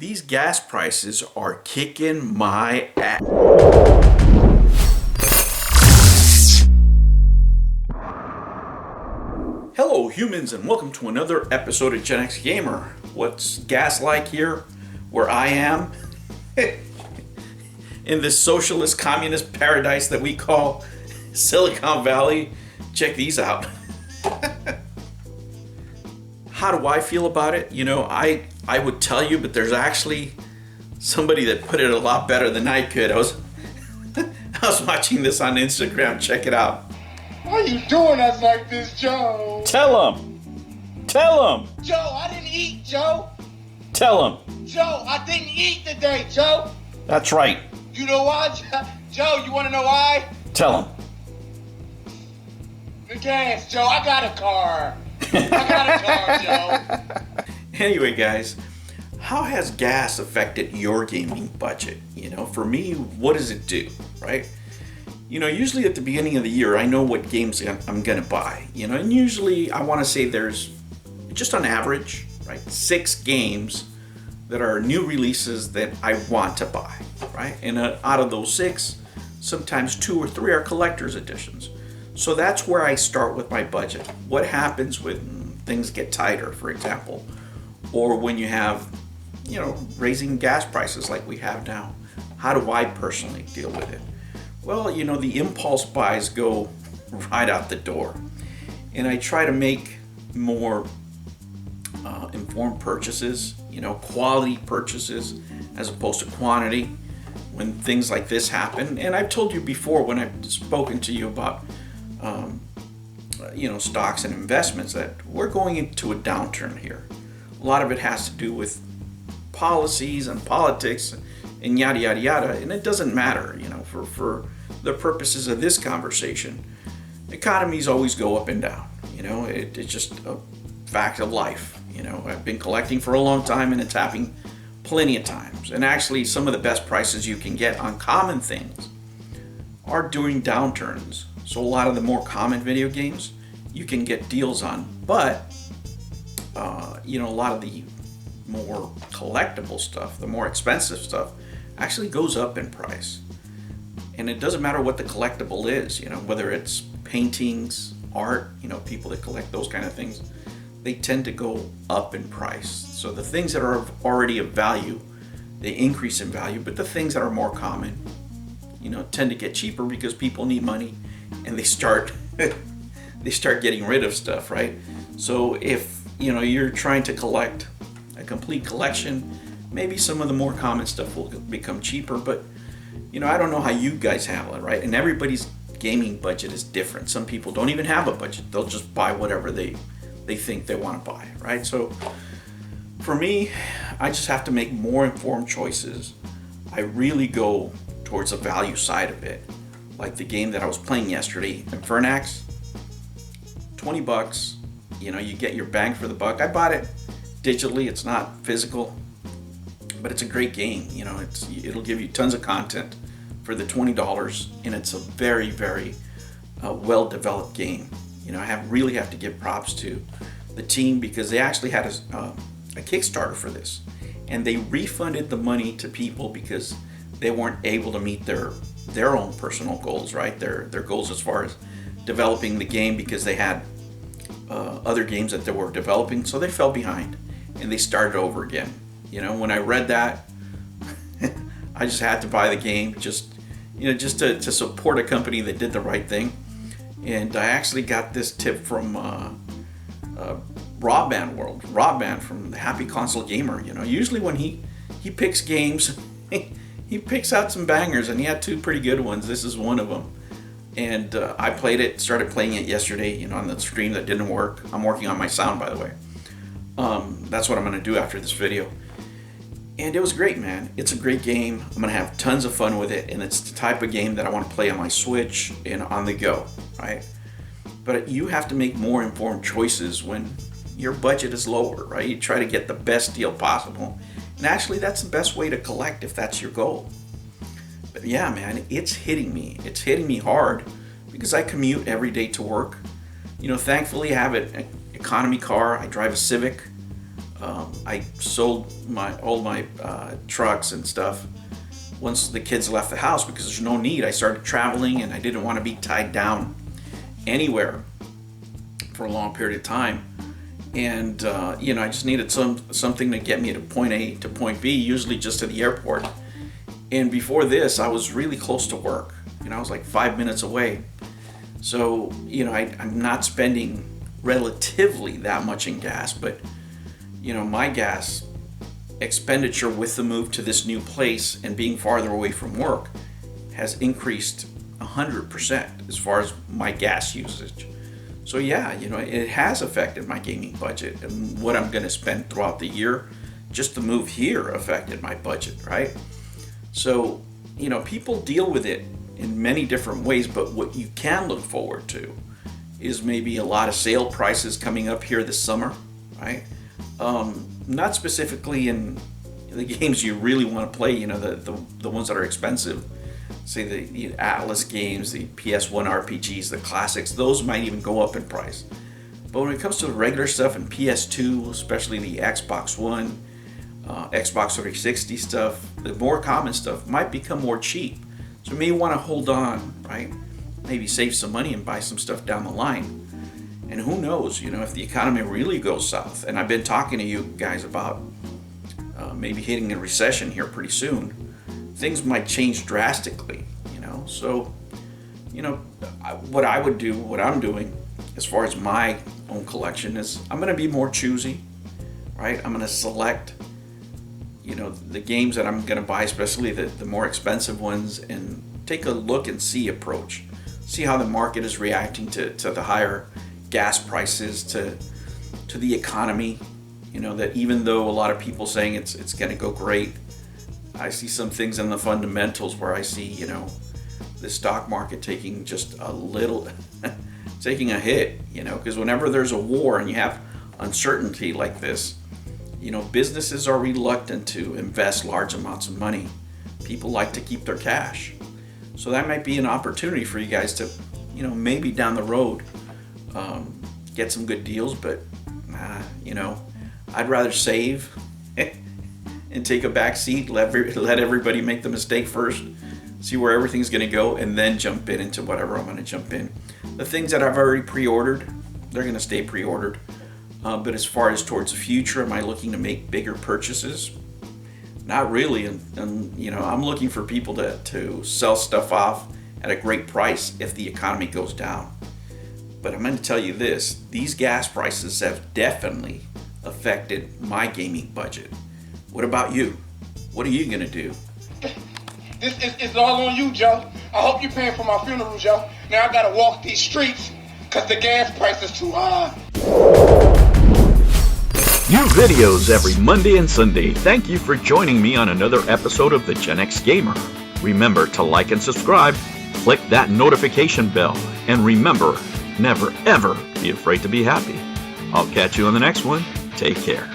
These gas prices are kicking my ass. Hello humans, and welcome to another episode of Gen X Gamer. What's gas like here where I am? In this socialist communist paradise that we call Silicon Valley. Check these out. How do I feel about it? You know, I would tell you, but there's actually somebody that put it a lot better than I could. I was watching this on Instagram. Check it out. Why are you doing us like this, Joe? Tell him. Joe, I didn't eat, Joe. Tell him. Joe, I didn't eat today, Joe. That's right. You know why, Joe? You want to know why? Tell him. The gas, Joe. I got a car. Joe. Anyway, guys, how has gas affected your gaming budget? You know, for me, what does it do, right? You know, usually at the beginning of the year, I know what games I'm gonna buy, you know, and usually I wanna say there's, just on average, right, 6 games that are new releases that I want to buy, right? And out of those 6, sometimes 2 or 3 are collector's editions. So that's where I start with my budget. What happens when things get tighter, for example, or when you have, you know, raising gas prices like we have now? How do I personally deal with it? Well, you know, the impulse buys go right out the door, and I try to make more informed purchases, you know, quality purchases as opposed to quantity when things like this happen. And I've told you before when I've spoken to you about you know, stocks and investments, that we're going into a downturn here. A lot of it has to do with policies and politics and yada yada yada, and it doesn't matter, you know, for the purposes of this conversation. Economies always go up and down, you know, it's just a fact of life. You know, I've been collecting for a long time, and it's happened plenty of times. And actually, some of the best prices you can get on common things are during downturns. So a lot of the more common video games you can get deals on, but you know, a lot of the more collectible stuff, the more expensive stuff, actually goes up in price. And it doesn't matter what the collectible is, you know, whether it's paintings, art, you know, people that collect those kind of things, they tend to go up in price. So the things that are already of value, they increase in value, but the things that are more common, you know, tend to get cheaper because people need money, and they start getting rid of stuff, right? So if, you know, you're trying to collect a complete collection, maybe some of the more common stuff will become cheaper, but, you know, I don't know how you guys handle it, right? And everybody's gaming budget is different. Some people don't even have a budget. They'll just buy whatever they think they want to buy, right? So for me, I just have to make more informed choices. I really go towards the value side of it. Like the game that I was playing yesterday, Infernax, $20, you know, you get your bang for the buck. I bought it digitally, it's not physical, but it's a great game. You know, it'll give you tons of content for the $20, and it's a very, very well-developed game. You know, I really have to give props to the team, because they actually had a Kickstarter for this, and they refunded the money to people because they weren't able to meet their own personal goals, right? Their goals as far as developing the game, because they had other games that they were developing, so they fell behind and they started over again. You know, when I read that, I just had to buy the game, just to support a company that did the right thing. And I actually got this tip from Rob Band from the Happy Console Gamer. You know, usually when he picks games, he picks out some bangers, and he had 2 pretty good ones. This is one of them. And I started playing it yesterday, you know, on the stream that didn't work. I'm working on my sound, by the way. That's what I'm going to do after this video. And it was great, man. It's a great game. I'm going to have tons of fun with it, and it's the type of game that I want to play on my Switch and on the go, right? But you have to make more informed choices when your budget is lower, right? You try to get the best deal possible. And actually, that's the best way to collect if that's your goal. But yeah, man, it's hitting me. It's hitting me hard because I commute every day to work. You know, thankfully I have an economy car. I drive a Civic. I sold all my trucks and stuff once the kids left the house because there's no need. I started traveling and I didn't want to be tied down anywhere for a long period of time. And I just needed something to get me to point A to point B, usually just to the airport. And before this, I was really close to work. I was like 5 minutes away. So, I'm not spending relatively that much in gas, but, my gas expenditure with the move to this new place and being farther away from work has increased 100% as far as my gas usage. So yeah, it has affected my gaming budget and what I'm going to spend throughout the year. Just the move here affected my budget, right? So, people deal with it in many different ways, but what you can look forward to is maybe a lot of sale prices coming up here this summer, right? Not specifically in the games you really want to play, the ones that are expensive. Say the Atlas games, the PS1 RPGs, the classics, those might even go up in price. But when it comes to the regular stuff and PS2, especially the Xbox One, Xbox 360 stuff, the more common stuff might become more cheap. So you may want to hold on, right? Maybe save some money and buy some stuff down the line. And who knows, if the economy really goes south. And I've been talking to you guys about maybe hitting a recession here pretty soon. Things might change drastically, So, what I would do, what I'm doing as far as my own collection is I'm going to be more choosy, right? I'm going to select, the games that I'm going to buy, especially the more expensive ones, and take a look and see approach. See how the market is reacting to the higher gas prices, to the economy, that even though a lot of people saying it's going to go great, I see some things in the fundamentals where I see, the stock market taking just a little, taking a hit, because whenever there's a war and you have uncertainty like this, businesses are reluctant to invest large amounts of money. People like to keep their cash. So that might be an opportunity for you guys to, maybe down the road, get some good deals, but, I'd rather save and take a back seat, let everybody make the mistake first, see where everything's going to go, and then jump into whatever I'm going to jump in. The things that I've already pre-ordered, they're going to stay pre-ordered. But as far as towards the future, am I looking to make bigger purchases? Not really. And I'm looking for people to sell stuff off at a great price if the economy goes down. But I'm going to tell you this, these gas prices have definitely affected my gaming budget. What about you? What are you going to do? This is all on you, Joe. I hope you're paying for my funeral, Joe. Now I gotta walk these streets because the gas price is too high. New videos every Monday and Sunday. Thank you for joining me on another episode of the Gen X Gamer. Remember to like and subscribe, click that notification bell, and remember, never ever be afraid to be happy. I'll catch you on the next one. Take care.